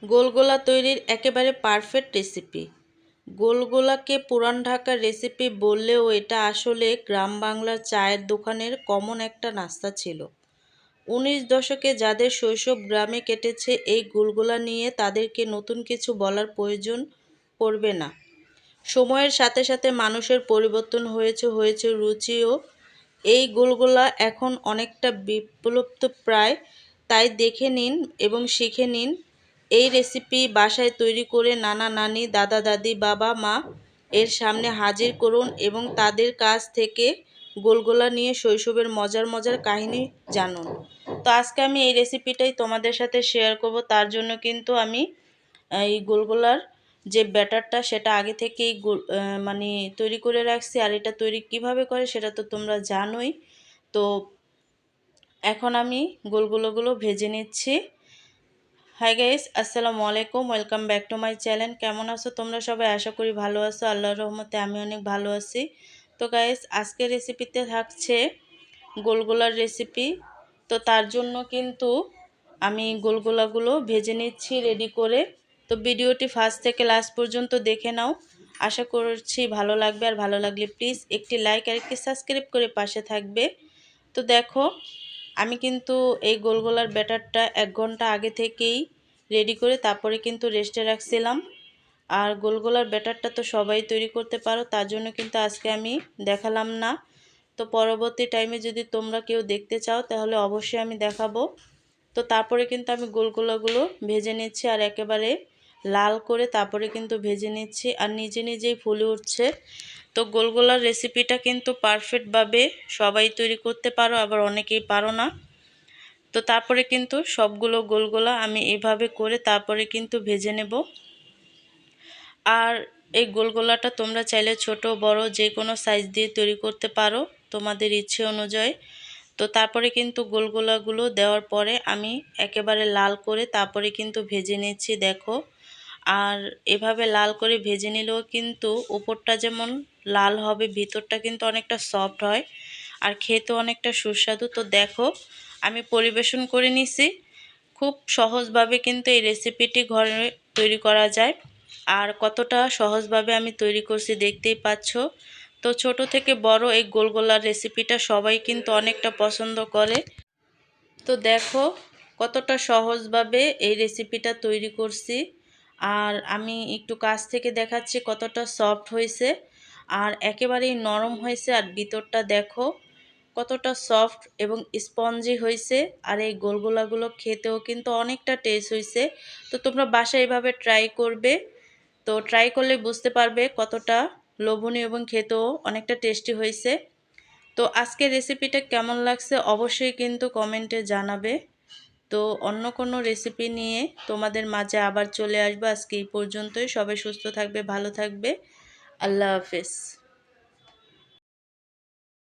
গোলগোলা তৈরির একেবারে perfect recipe. গোলগোলাকে পুরান ঢাকার রেসিপি বললেও এটা আসলে গ্রাম বাংলার চায়ের দোকানের কমন একটা নাস্তা ছিল। 19 দশকে যাদের শৈশব গ্রামে কেটেছে এই গোলগোলা নিয়ে তাদেরকে নতুন কিছু বলার প্রয়োজন পড়বে না। সময়ের সাথে সাথে মানুষের পরিবর্তন হয়েছে রুচিও। এই গোলগোলা এখন অনেকটা বিলুপ্তপ্রায়, তাই দেখে নিন এবং শিখে নিন। এই রেসিপি বাসায় তৈরি করে নানা নানি, দাদা দাদি, বাবা মা এর সামনে হাজির করুন এবং তাদের কাছ থেকে গোলগোলা নিয়ে শৈশবের মজার মজার কাহিনী জানুন। তো আজকে আমি এই রেসিপিটাই তোমাদের সাথে শেয়ার করব। তার জন্য কিন্তু আমি এই গোলগোলার যে ব্যাটারটা সেটা আগে থেকেই মানে তৈরি করে রাখছি। আর এটা তৈরি কিভাবে করে সেটা তো তোমরা জানোই। তো এখন আমি গোলগোলাগুলো ভেজে নিচ্ছি। হাই গাইস, আসসালামু আলাইকুম, welcome back to my channel. কেমন আছো তোমরা সবাই? আশা করি ভালো আছো। আল্লাহর রহমতে আমি অনেক ভালো আছি। তো গাইস, আজকের রেসিপিতে থাকছে গোলগোলার রেসিপি। তো তার জন্য কিন্তু আমি গোলগোলাগুলো ভেজে নিচ্ছি রেডি করে। তো ভিডিওটি ফার্স্ট থেকে লাস্ট পর্যন্ত দেখে নাও, আশা করছি ভালো লাগবে। আর ভালো লাগলে প্লিজ একটি লাইক আর একটি সাবস্ক্রাইব করে পাশে থাকবে। তো দেখো, আমি কিন্তু এই গোলগোলার ব্যাটারটা 1 ঘন্টা আগে থেকেই রেডি করে তারপরে কিন্তু রেস্টে রাখছিলাম। আর গোলগোলার ব্যাটারটা তো সবাই তৈরি করতে পারো, তার জন্য কিন্তু আজকে আমি দেখালাম না। তো পরবর্তী টাইমে যদি তোমরা কেউ দেখতে চাও তাহলে অবশ্যই আমি দেখাবো। তো তারপরে কিন্তু আমি গোলগোলাগুলো ভেজে নিচ্ছি আর একেবারে লাল করে তারপরে কিন্তু ভেজে নিচ্ছি আর নিজে নিজেই ফুলে উঠছে। তো গোলগোলার রেসিপিটা কিন্তু পারফেক্টভাবে সবাই তৈরি করতে পারো, আবার অনেকেই পারো না। তো তারপরে কিন্তু সবগুলো গোলগোলা আমি এভাবে করে তারপরে কিন্তু ভেজে নেব। আর এই গোলগোলাটা তোমরা চাইলে ছোট বড় যে কোনো সাইজ দিয়ে তৈরি করতে পারো তোমাদের ইচ্ছে অনুযায়ী। তো তারপরে কিন্তু গোলগোলাগুলো দেওয়ার পরে আমি একেবারে লাল করে তারপরে কিন্তু ভেজে নিচ্ছি, দেখো। আর এভাবে লাল করে ভেজে নিলেও কিন্তু উপরটা যেমন লাল হবে, ভিতরটা কিন্তু অনেকটা সফট হয় আর খেতেও অনেকটা সুস্বাদু। তো দেখো, আমি পরিবেশন করে নিছি। খুব সহজভাবে কিন্তু এই রেসিপিটি ঘরে তৈরি করা যায়। আর কতটা সহজভাবে আমি তৈরি করছি দেখতেই পাচ্ছ। তো ছোট থেকে বড় এই গোলগোলার রেসিপিটা সবাই কিন্তু অনেকটা পছন্দ করে। তো দেখো কতটা সহজভাবে এই রেসিপিটা তৈরি করছি। আর আমি একটু কাছ থেকে দেখাচ্ছি কতটা সফট হয়েছে আর একেবারেই নরম হয়েছে। আর ভিতরটা দেখো কতটা সফট এবং স্পঞ্জি হয়েছে। আর এই গোলগোলাগুলো খেতেও কিন্তু অনেকটা টেস্ট হয়েছে। তো তোমরা বাসায় এভাবে ট্রাই করবে। তো ট্রাই করলে বুঝতে পারবে কতটা লোভনীয় এবং খেতেও অনেকটা টেস্টি হয়েছে। তো আজকের রেসিপিটা কেমন লাগছে অবশ্যই কিন্তু কমেন্টে জানাবে। তো অন্য কোনো রেসিপি নিয়ে তোমাদের মাঝে আবার চলে আসবো। আজকে এই পর্যন্তই। সবাই সুস্থ থাকবে, ভালো থাকবে। আল্লাহ হাফেজ।